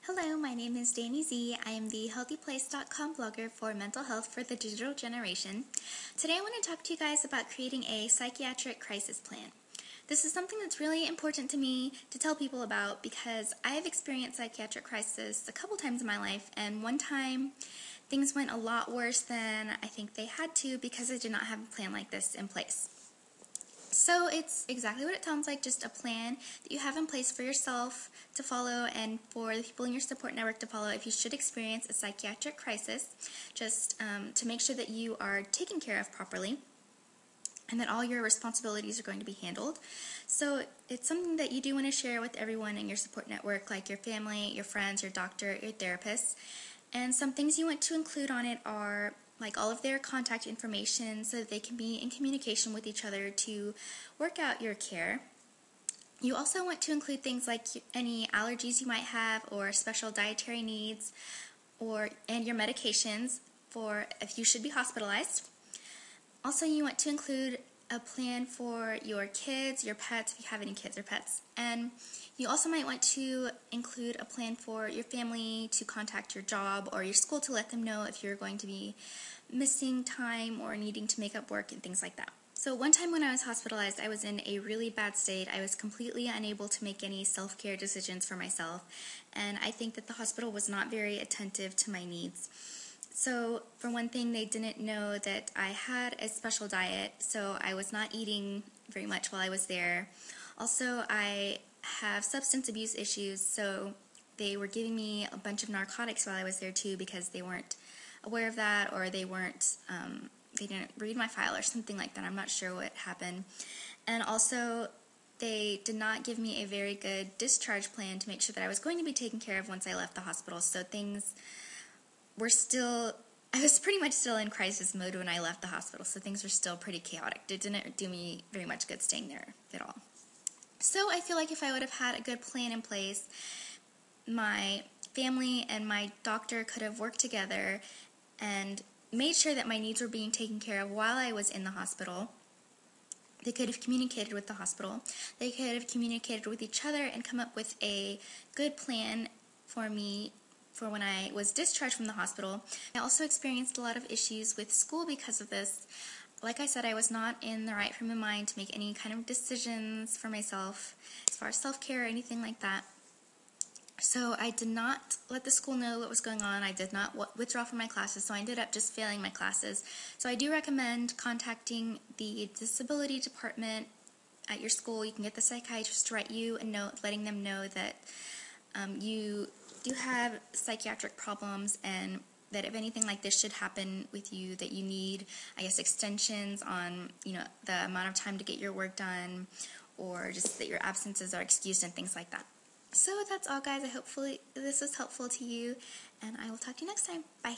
Hello, my name is Danny Z. I am the healthyplace.com blogger for mental health for the digital generation. Today I want to talk to you guys about creating a psychiatric crisis plan. This is something that's really important to me to tell people about because I have experienced psychiatric crisis a couple times in my life, and one time things went a lot worse than I think they had to because I did not have a plan like this in place. So it's exactly what it sounds like, just a plan that you have in place for yourself to follow and for the people in your support network to follow if you should experience a psychiatric crisis, just to make sure that you are taken care of properly and that all your responsibilities are going to be handled. So it's something that you do want to share with everyone in your support network, like your family, your friends, your doctor, your therapist. And some things you want to include on it are like all of their contact information so that they can be in communication with each other to work out your care. You also want to include things like any allergies you might have or special dietary needs and your medications for if you should be hospitalized. Also, you want to include a plan for your kids, your pets, if you have any kids or pets. And you also might want to include a plan for your family to contact your job or your school to let them know if you're going to be missing time or needing to make up work and things like that. So one time when I was hospitalized, I was in a really bad state. I was completely unable to make any self-care decisions for myself, and I think that the hospital was not very attentive to my needs. So for one thing, they didn't know that I had a special diet, so I was not eating very much while I was there. Also, I have substance abuse issues, so they were giving me a bunch of narcotics while I was there too because they weren't aware of that, or they didn't read my file or something like that. I'm not sure what happened. And also, they did not give me a very good discharge plan to make sure that I was going to be taken care of once I left the hospital. So things were I was pretty much still in crisis mode when I left the hospital, so things were still pretty chaotic. It didn't do me very much good staying there at all. So I feel like if I would have had a good plan in place, my family and my doctor could have worked together and made sure that my needs were being taken care of while I was in the hospital. They could have communicated with the hospital. They could have communicated with each other and come up with a good plan for me for when I was discharged from the hospital. I also experienced a lot of issues with school because of this. Like I said, I was not in the right frame of mind to make any kind of decisions for myself as far as self-care or anything like that. So I did not let the school know what was going on. I did not withdraw from my classes, so I ended up just failing my classes. So I do recommend contacting the disability department at your school. You can get the psychiatrist to write you a note letting them know that you do have psychiatric problems, and that if anything like this should happen with you, that you need, I guess, extensions on, the amount of time to get your work done, or just that your absences are excused and things like that. So that's all, guys. Hopefully this was helpful to you, and I will talk to you next time. Bye.